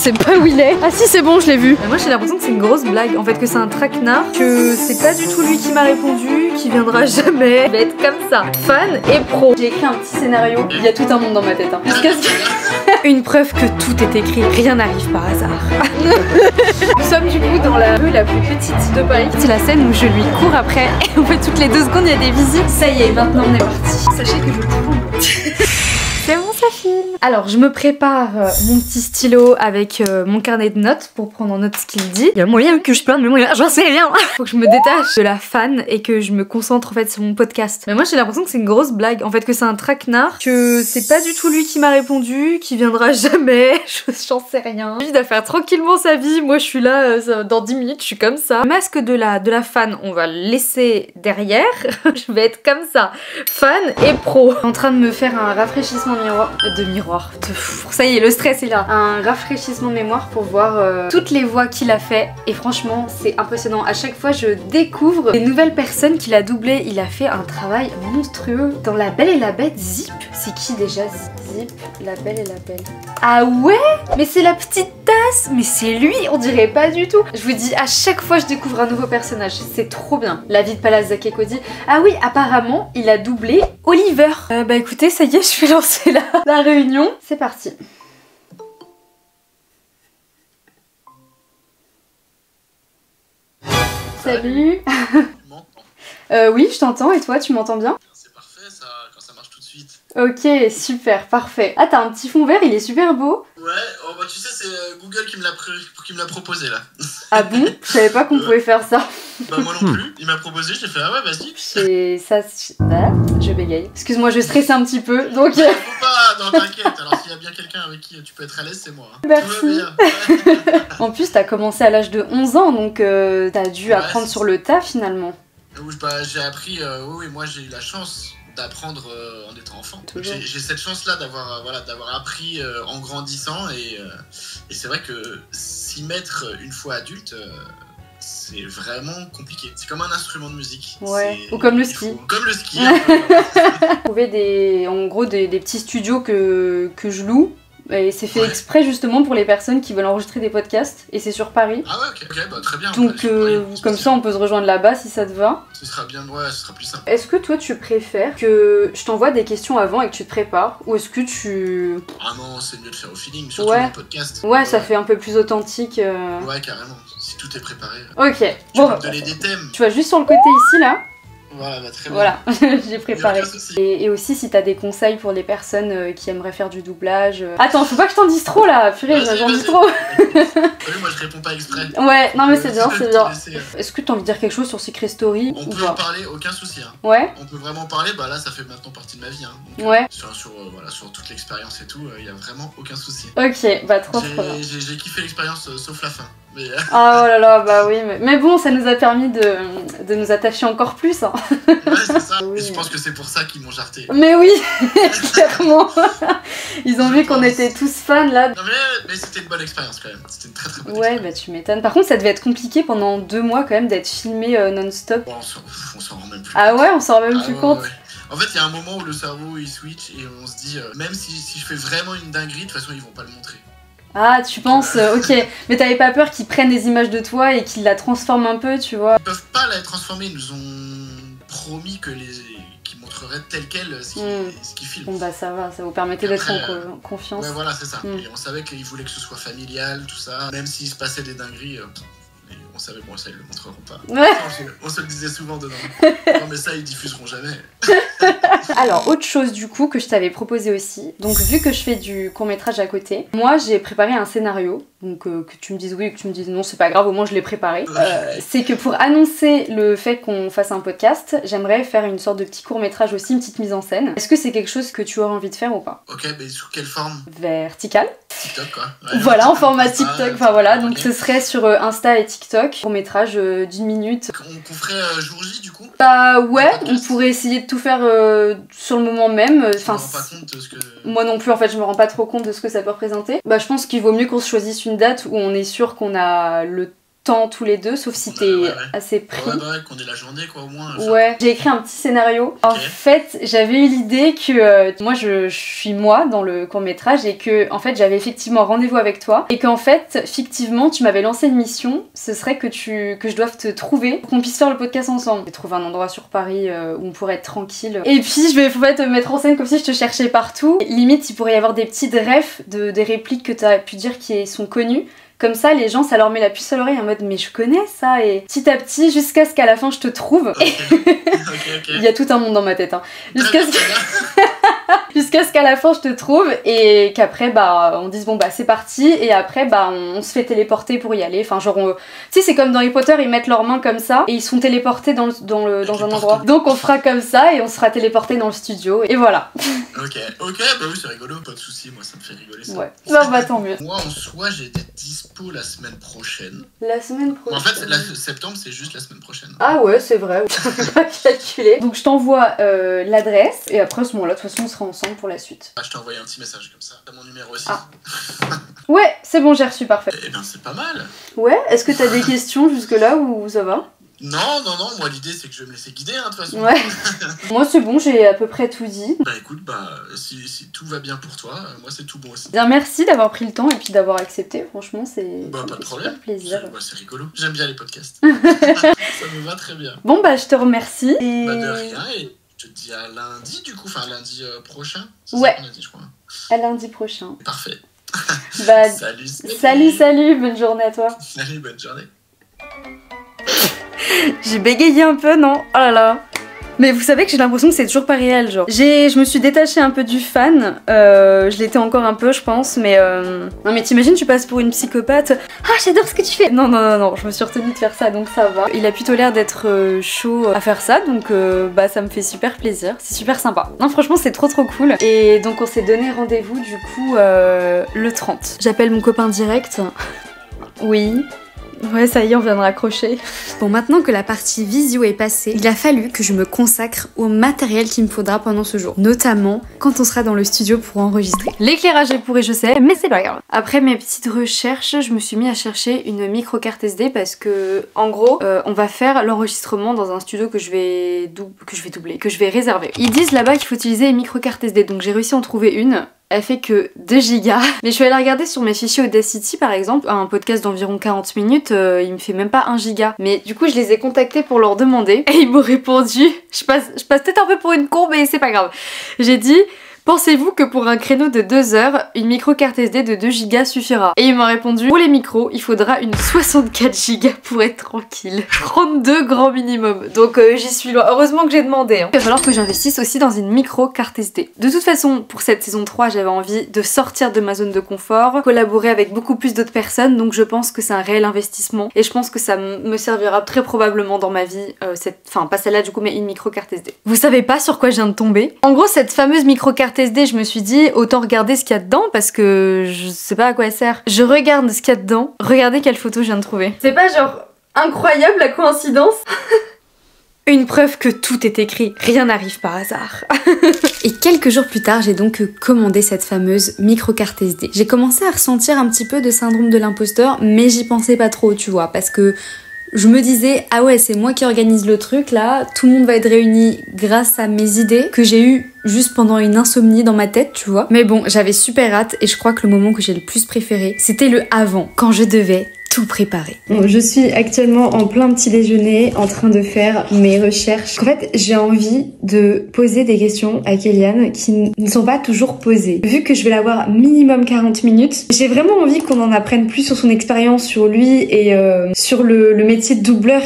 sais pas où il est. Ah si, c'est bon, je l'ai vu. Mais moi j'ai l'impression que c'est une grosse blague, en fait, que c'est un traquenard, que c'est pas du tout lui qui m'a répondu, qui viendra jamais. Il va être comme ça, fan et pro. J'ai écrit un petit scénario, il y a tout un monde dans ma tête. Hein. Une preuve que tout est écrit, rien n'arrive par hasard. Nous sommes du coup dans la rue la plus petite de Paris. C'est la scène où je lui cours après et en fait toutes les 2 secondes il y a des visites. Ça y est, maintenant on est parti. Sachez que je tremble. C'est bon, ça filme. Alors, je me prépare mon petit stylo avec mon carnet de notes pour prendre en note ce qu'il dit. Il y a moyen que je plante, mais moi, j'en sais rien. Faut que je me détache de la fan et que je me concentre en fait sur mon podcast. Mais moi, j'ai l'impression que c'est une grosse blague. En fait, que c'est un traquenard, que c'est pas du tout lui qui m'a répondu, qui viendra jamais. J'en sais rien. Il doit faire tranquillement sa vie. Moi, je suis là dans 10 minutes, je suis comme ça. Le masque de la fan, on va le laisser derrière. Je vais être comme ça. Fan et pro. En train de me faire un rafraîchissement de miroir. Ça y est, le stress est là. Un rafraîchissement de mémoire pour voir toutes les voix qu'il a fait. Et franchement, c'est impressionnant. À chaque fois, je découvre des nouvelles personnes qu'il a doublées. Il a fait un travail monstrueux. Dans La Belle et la Bête, Zip. C'est qui déjà Zip? La Belle et la Belle. Ah ouais? Mais c'est la petite tasse. Mais c'est lui, on dirait pas du tout. Je vous dis, à chaque fois, je découvre un nouveau personnage. C'est trop bien. La vie de Palace Zack et Cody. Ah oui, apparemment, il a doublé Oliver. Bah écoutez, ça y est, je vais lancer la réunion. C'est parti. Salut. Oui, je t'entends. Et toi, tu m'entends bien? C'est parfait ça, quand ça marche tout de suite. Ok, super, parfait. Ah, t'as un petit fond vert, il est super beau. Ouais, oh bah tu sais, c'est Google qui me l'a proposé là. Ah bon? Je savais pas qu'on pouvait faire ça. Bah moi non plus, il m'a proposé, j'ai fait ah ouais vas-y. Et ça, ah, je bégaye. Excuse-moi, je stresse un petit peu, donc... Faut pas, non t'inquiète, alors s'il y a bien quelqu'un avec qui tu peux être à l'aise, c'est moi. Hein. Merci. En plus, t'as commencé à l'âge de 11 ans, donc t'as dû apprendre sur le tas finalement. Bah, j'ai appris, oui, moi j'ai eu la chance d'apprendre en étant enfant. J'ai cette chance-là d'avoir d'avoir appris en grandissant et c'est vrai que s'y mettre une fois adulte, c'est vraiment compliqué. C'est comme un instrument de musique. Ouais, ou comme le ski. Comme le ski. Trouver en gros des petits studios que je loue. Et c'est fait exprès justement pour les personnes qui veulent enregistrer des podcasts. Et c'est sur Paris. Ah ouais, ok, bah très bien. Donc comme ça on peut se rejoindre là-bas si ça te va. Ce sera bien, ouais, ce sera plus simple. Est-ce que toi tu préfères que je t'envoie des questions avant et que tu te prépares? Ou est-ce que tu... Ah non, c'est mieux de faire au feeling, surtout dans le podcast. Ouais, ça fait un peu plus authentique. Ouais, carrément. Si tout est préparé. Ok. Tu peux me donner des thèmes. Tu vas juste sur le côté ici là. Voilà, bah très bien. Voilà, j'ai préparé. Et aussi si t'as des conseils pour les personnes qui aimeraient faire du doublage. Attends, faut pas que je t'en dise trop là, purée, j'en dis trop. Moi je réponds pas exprès. Ouais, non mais c'est bien, c'est bien. Est-ce que t'as envie de dire quelque chose sur Secret Story? On peut en parler, aucun souci. Hein. Ouais. On peut vraiment parler, bah là ça fait maintenant partie de ma vie. Hein. Donc, ouais. Sur toute l'expérience et tout, il y a vraiment aucun souci. Ok, bah trop bien. J'ai kiffé l'expérience sauf la fin. Mais... Ah oh là là, bah oui, mais bon, ça nous a permis de nous attacher encore plus. Hein. Ouais, c'est ça. Oui. Et je pense que c'est pour ça qu'ils m'ont jarté. Mais oui, clairement. Ils ont vu qu'on était tous fans là. Non mais c'était une bonne expérience quand même. C'était une très très bonne expérience. Ouais, bah tu m'étonnes. Par contre, ça devait être compliqué pendant 2 mois quand même d'être filmé non-stop. Bon, on s'en rend même plus compte. Ah ouais, on s'en rend même plus compte. Ouais. En fait, il y a un moment où le cerveau il switch et on se dit, même si je fais vraiment une dinguerie, de toute façon ils vont pas le montrer. Ah, tu penses, ok. Mais t'avais pas peur qu'ils prennent des images de toi et qu'ils la transforment un peu, tu vois? Ils peuvent pas la transformer, ils nous ont promis qu'ils montreraient tel quel ce qu'ils filment. Bon bah ça va, ça vous permettait d'être en confiance. Ouais, voilà, c'est ça. Et on savait qu'ils voulaient que ce soit familial, tout ça. Même s'il se passait des dingueries, on savait, bon ça ils le montreront pas. Ouais. On se le disait souvent dedans. Non mais ça ils diffuseront jamais. Alors autre chose du coup que je t'avais proposé aussi, donc vu que je fais du court-métrage à côté, moi j'ai préparé un scénario, donc que tu me dises oui ou que tu me dises non c'est pas grave, au moins je l'ai préparé. C'est que pour annoncer le fait qu'on fasse un podcast, j'aimerais faire une sorte de petit court-métrage aussi, une petite mise en scène. Est-ce que c'est quelque chose que tu aurais envie de faire ou pas? Ok, mais sur quelle forme? Vertical. TikTok quoi. Ouais, voilà, en format TikTok, enfin voilà, donc ce serait sur Insta et TikTok, court-métrage d'1 minute. Qu'on ferait jour J du coup? Bah ouais, on pourrait essayer de tout faire sur le moment même. Enfin, je me rends pas compte de ce que... Moi non plus en fait, je me rends pas trop compte de ce que ça peut représenter. Bah je pense qu'il vaut mieux qu'on se choisisse une date où on est sûr qu'on a le temps tous les deux, sauf si t'es assez pris. Qu'on ait la journée quoi au moins. Ouais, j'ai écrit un petit scénario. En fait, j'avais eu l'idée que moi je suis moi dans le court-métrage et que en fait j'avais effectivement rendez-vous avec toi et qu'en fait fictivement tu m'avais lancé une mission, ce serait que je doive te trouver pour qu'on puisse faire le podcast ensemble. J'ai trouvé un endroit sur Paris où on pourrait être tranquille. Et puis je vais en fait te mettre en scène comme si je te cherchais partout. Limite il pourrait y avoir des petites refs des répliques que t'as pu dire qui sont connues. Comme ça, les gens, ça leur met la puce à l'oreille en mode mais je connais ça et petit à petit, jusqu'à ce qu'à la fin je te trouve. Il y a tout un monde dans ma tête. Hein. Jusqu'à ce qu'à la fin je te trouve et qu'après bah on dise bon bah c'est parti et après bah on se fait téléporter pour y aller. Enfin genre tu sais c'est comme dans Harry Potter, ils mettent leurs mains comme ça et ils sont téléportés dans un endroit. Donc on fera comme ça et on sera téléporté dans le studio et voilà. Ok, bah oui c'est rigolo, pas de soucis, moi ça me fait rigoler ça. Ouais, bah tant mieux. Moi en soi j'ai été dispo la semaine prochaine. La semaine prochaine. En fait septembre c'est juste la semaine prochaine. Ah ouais c'est vrai, j'avais pas calculé. Donc je t'envoie l'adresse et après à ce moment-là de toute façon on sera ensemble pour la suite. Ah je t'ai envoyé un petit message comme ça, t'as mon numéro aussi. Ah. Ouais c'est bon j'ai reçu, parfait. Eh ben c'est pas mal. Ouais, est-ce que t'as des questions jusque là ou ça va? Non, moi l'idée c'est que je vais me laisser guider de toute façon. Ouais. Moi c'est bon, j'ai à peu près tout dit. Bah écoute, si tout va bien pour toi, moi c'est tout bon aussi. Bien merci d'avoir pris le temps et puis d'avoir accepté, franchement c'est pas de problème. Plaisir. C'est rigolo, j'aime bien les podcasts. Ça me va très bien. Bon bah je te remercie. Et... Bah de rien et je te dis à lundi du coup, enfin lundi prochain. Ouais. Ça qu'on a dit, je crois. À lundi prochain. Parfait. Bah, salut, bonne journée à toi. Salut, bonne journée. J'ai bégayé un peu, non? Oh là là. Mais vous savez que j'ai l'impression que c'est toujours pas réel, genre. Je me suis détachée un peu du fan, je l'étais encore un peu je pense, mais non mais t'imagines tu passes pour une psychopathe. Ah j'adore ce que tu fais. Non, je me suis retenue de faire ça donc ça va. Il a plutôt l'air d'être chaud à faire ça donc bah ça me fait super plaisir, c'est super sympa. Non franchement c'est trop cool. Et donc on s'est donné rendez-vous du coup le 30. J'appelle mon copain direct. Oui. Ouais, ça y est, on vient de raccrocher. Bon, maintenant que la partie visio est passée, il a fallu que je me consacre au matériel qu'il me faudra pendant ce jour. Notamment quand on sera dans le studio pour enregistrer. L'éclairage est pourri, je sais, mais c'est pas grave. Après mes petites recherches, je me suis mis à chercher une micro carte SD parce que, en gros, on va faire l'enregistrement dans un studio que je vais réserver. Ils disent là-bas qu'il faut utiliser une micro carte SD, donc j'ai réussi à en trouver une. Elle fait que 2 gigas. Mais je suis allée regarder sur mes fichiers Audacity par exemple, un podcast d'environ 40 minutes, il me fait même pas 1 giga. Mais du coup je les ai contactés pour leur demander et ils m'ont répondu, je passe peut-être un peu pour une con mais c'est pas grave. J'ai dit... Pensez-vous que pour un créneau de 2 heures, une micro carte SD de 2 Go suffira? Et il m'a répondu, pour les micros, il faudra une 64 Go pour être tranquille. 32 grand minimum. Donc j'y suis loin. Heureusement que j'ai demandé. Hein. Il va falloir que j'investisse aussi dans une micro carte SD. De toute façon, pour cette saison 3, j'avais envie de sortir de ma zone de confort, collaborer avec beaucoup plus d'autres personnes, donc je pense que c'est un réel investissement. Et je pense que ça me servira très probablement dans ma vie, enfin pas celle-là du coup, mais une micro carte SD. Vous savez pas sur quoi je viens de tomber? En gros, cette fameuse micro carte SD, je me suis dit autant regarder ce qu'il y a dedans parce que je sais pas à quoi elle sert. Je regarde ce qu'il y a dedans. Regardez quelle photo je viens de trouver. C'est pas genre incroyable la coïncidence? Une preuve que tout est écrit, rien n'arrive par hasard. Et quelques jours plus tard, j'ai donc commandé cette fameuse micro carte SD. J'ai commencé à ressentir un petit peu de syndrome de l'imposteur, mais j'y pensais pas trop, tu vois, parce que je me disais, ah ouais, c'est moi qui organise le truc là, tout le monde va être réuni grâce à mes idées que j'ai eues juste pendant une insomnie dans ma tête, tu vois. Mais bon, j'avais super hâte et je crois que le moment que j'ai le plus préféré, c'était le avant, quand je devais tout préparé. Bon, je suis actuellement en plein petit déjeuner en train de faire mes recherches. En fait, j'ai envie de poser des questions à Kéliane qui ne sont pas toujours posées. Vu que je vais l'avoir minimum 40 minutes, j'ai vraiment envie qu'on en apprenne plus sur son expérience, sur lui et sur le métier de doubleur,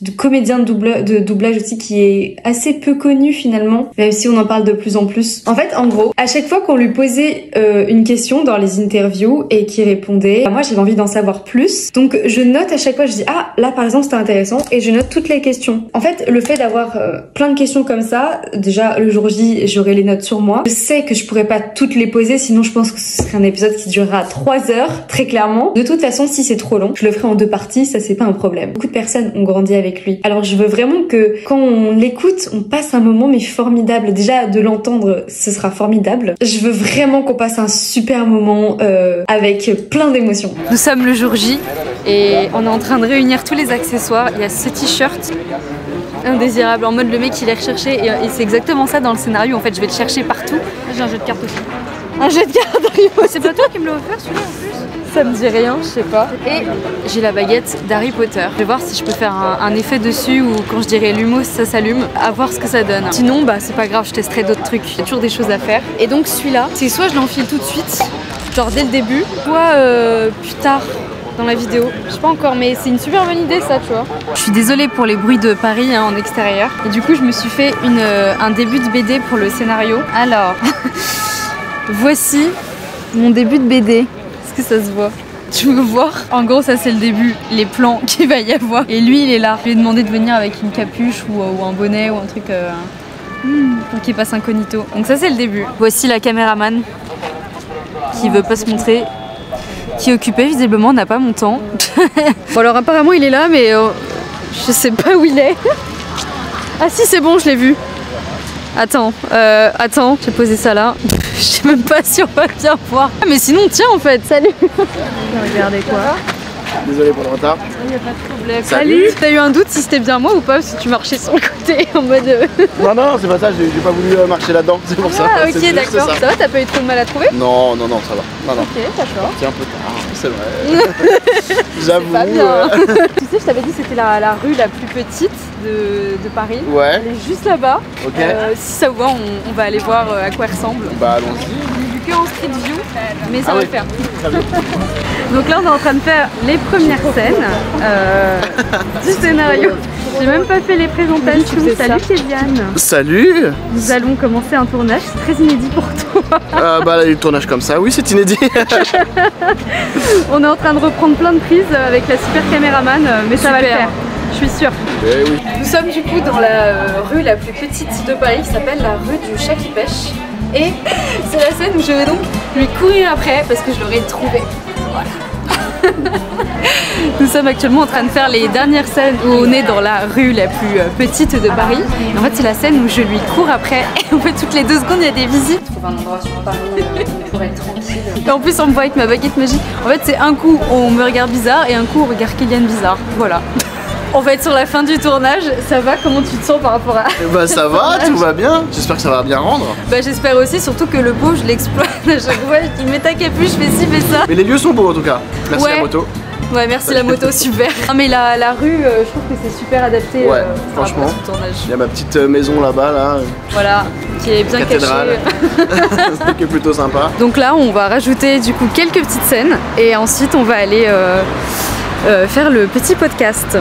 de comédien de doublage aussi, qui est assez peu connu finalement, même si on en parle de plus en plus. En fait, en gros, à chaque fois qu'on lui posait une question dans les interviews et qu'il répondait, moi j'avais envie d'en savoir plus. Donc je note à chaque fois, je dis ah là par exemple c'était intéressant et je note toutes les questions. En fait le fait d'avoir plein de questions comme ça, déjà le jour J j'aurai les notes sur moi. Je sais que je pourrais pas toutes les poser, sinon je pense que ce serait un épisode qui durera 3 heures très clairement. De toute façon si c'est trop long, je le ferai en 2 parties, ça c'est pas un problème. Beaucoup de personnes ont grandi avec lui. Alors je veux vraiment que quand on l'écoute, on passe un moment mais formidable. Déjà de l'entendre, ce sera formidable. Je veux vraiment qu'on passe un super moment avec plein d'émotions. Nous sommes le jour J. bougies et on est en train de réunir tous les accessoires. Il y a ce t-shirt indésirable en mode le mec il est recherché et c'est exactement ça dans le scénario. En fait je vais le chercher partout. J'ai un jeu de cartes aussi. Un jeu de cartes Harry Potter. C'est pas toi qui me l'as offert celui-là en plus? Ça me dit rien, je sais pas. Et j'ai la baguette d'Harry Potter. Je vais voir si je peux faire un effet dessus ou quand je dirais l'humus ça s'allume, à voir ce que ça donne. Sinon bah c'est pas grave, je testerai d'autres trucs. Il y a toujours des choses à faire. Et donc celui-là, c'est soit je l'enfile tout de suite, genre dès le début, soit plus tard dans la vidéo. Je sais pas encore, mais c'est une super bonne idée ça, tu vois. Je suis désolée pour les bruits de Paris hein, en extérieur. Et du coup je me suis fait un début de BD pour le scénario. Alors... Voici mon début de BD. Est-ce que ça se voit? Tu veux voir? En gros ça c'est le début, les plans qu'il va y avoir. Et lui il est là. Je lui ai demandé de venir avec une capuche ou un bonnet ou un truc pour qu'il passe incognito. Donc ça c'est le début. Voici la caméraman qui veut pas se montrer, qui est occupée visiblement, on n'a pas mon temps. Bon alors apparemment il est là mais je sais pas où il est. Ah si c'est bon, je l'ai vu. Attends, j'ai posé ça là. Je sais même pas si on va bien voir. Ah, mais sinon, tiens en fait, salut. Regardez quoi. Désolé pour le retard. Il n'y a pas de problème. Salut. T'as eu un doute si c'était bien moi ou pas? Parce que tu marchais sur le côté en mode... Non, c'est pas ça, j'ai pas voulu marcher là-dedans, c'est pour ça. Ah ok, d'accord. Ça va, t'as pas eu trop de mal à trouver? Non, ça va. Non. Ok, d'accord. C'est un peu tard, c'est vrai. J'avoue. Pas bien. Tu sais, je t'avais dit que c'était la rue la plus petite de Paris. Ouais. Elle est juste là-bas. Ok. Si ça vous va, on va aller voir à quoi elle ressemble. Bah allons-y. Vu que en street view, mais ça va le faire. Très bien. Donc là on est en train de faire les premières scènes du scénario. J'ai même pas fait les présentations. Salut Kéliane. Salut. Nous allons commencer un tournage, c'est très inédit pour toi. Bah les tournages comme ça, oui c'est inédit. On est en train de reprendre plein de prises avec la super caméraman, mais ça va le faire. Je suis sûre. Eh oui. Nous sommes du coup dans la rue la plus petite de Paris qui s'appelle la rue du chat qui pêche. Et c'est la scène où je vais donc lui courir après parce que je l'aurai trouvé. Voilà. Nous sommes actuellement en train de faire les dernières scènes où on est dans la rue la plus petite de Paris. Et en fait c'est la scène où je lui cours après et en fait toutes les 2 secondes il y a des visites. Je trouve un endroit sur Paris pour être tranquille. Et en plus on me voit avec ma baguette magique. En fait c'est un coup on me regarde bizarre et un coup on regarde Kéliane bizarre. Voilà. On va être sur la fin du tournage, ça va? Comment tu te sens par rapport à... Bah ça va, tout va bien, j'espère que ça va bien rendre. Bah j'espère aussi, surtout que le pot je l'exploite à chaque fois, je dis mets ta capuche, fais ci, fais ça. Mais les lieux sont beaux en tout cas, merci la moto. Ouais merci la moto, super. Non mais la rue, je trouve que c'est super adapté franchement. au tournage. Il y a ma petite maison là-bas, là. Voilà, qui est bien cathédrale. C'est qui est plutôt sympa. Donc là on va rajouter du coup quelques petites scènes et ensuite on va aller faire le petit podcast.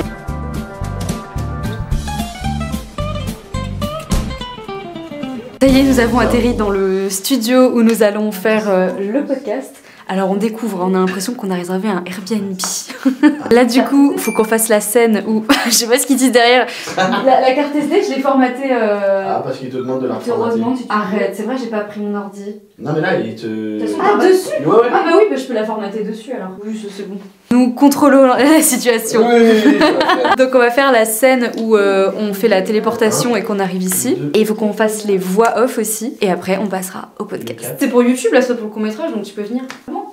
Ça y est, nous avons atterri dans le studio où nous allons faire le podcast. Alors on découvre, on a l'impression qu'on a réservé un Airbnb. Là du coup, faut qu'on fasse la scène où... je sais pas ce qu'ils disent derrière. La carte SD, je l'ai formatée... Ah, parce qu'ils te demandent de la formater. Arrête, c'est vrai, j'ai pas pris mon ordi. Non mais là, il te... Ah, dessus? Ouais. Ah bah oui, bah, je peux la formater dessus alors. Oui, c'est bon. Nous contrôlons la situation. Oui. Donc on va faire la scène où on fait la téléportation et qu'on arrive ici. Et il faut qu'on fasse les voix off aussi. Et après on passera au podcast. C'est pour YouTube là, c'est pas pour le court-métrage, donc tu peux venir.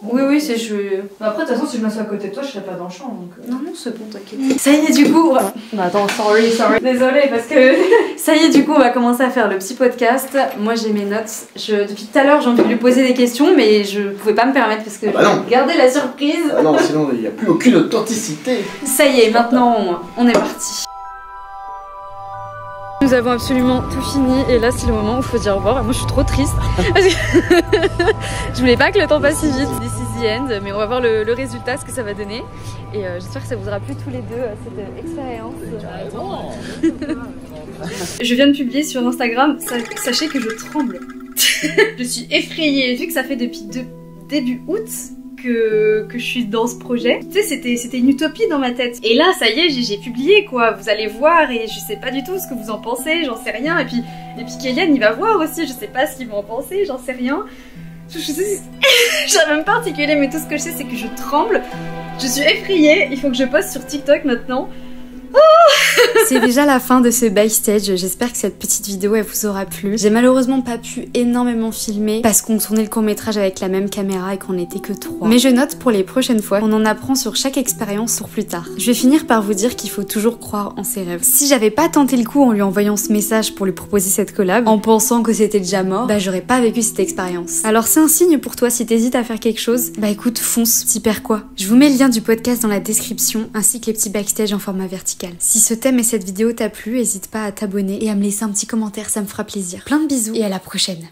Oui, c'est je... Après, de toute façon, si je m'assois à côté de toi, je serais pas dans le champ. Donc... Non, c'est bon, t'inquiète. Ça y est, du coup... Bah, attends, sorry. Désolée, parce que... Ça y est, du coup, on va commencer à faire le petit podcast. Moi, j'ai mes notes. Depuis tout à l'heure, j'ai envie de lui poser des questions, mais je pouvais pas me permettre parce que je voulais garder la surprise. Ah non, sinon, il n'y a plus aucune authenticité. Ça y est, maintenant, on est parti. Nous avons absolument tout fini et là c'est le moment où il faut dire au revoir. Moi je suis trop triste parce que je voulais pas que le temps passe si vite. This is the end, mais on va voir le résultat, ce que ça va donner. Et j'espère que ça vous aura plu tous les deux cette expérience. Je viens de publier sur Instagram, sachez que je tremble. Je suis effrayée vu que ça fait depuis début août que je suis dans ce projet. Tu sais, c'était une utopie dans ma tête. Et là, ça y est, j'ai publié quoi. Vous allez voir et je sais pas du tout ce que vous en pensez, j'en sais rien. Et puis Kéliane, il va voir aussi, je sais pas ce qu'il va en penser, j'en sais rien. J'arrive même pas articulé, mais tout ce que je sais, c'est que je tremble. Je suis effrayée, il faut que je poste sur TikTok maintenant. C'est déjà la fin de ce backstage, j'espère que cette petite vidéo elle vous aura plu. J'ai malheureusement pas pu énormément filmer parce qu'on tournait le court-métrage avec la même caméra et qu'on n'était que 3. Mais je note pour les prochaines fois, on en apprend sur chaque expérience pour plus tard. Je vais finir par vous dire qu'il faut toujours croire en ses rêves. Si j'avais pas tenté le coup en lui envoyant ce message pour lui proposer cette collab, en pensant que c'était déjà mort, bah j'aurais pas vécu cette expérience. Alors c'est un signe pour toi si t'hésites à faire quelque chose, bah écoute, fonce, t'y perds quoi. Je vous mets le lien du podcast dans la description ainsi que les petits backstage en format vertical. Si ce thème et cette vidéo t'a plu, n'hésite pas à t'abonner et à me laisser un petit commentaire, ça me fera plaisir. Plein de bisous et à la prochaine.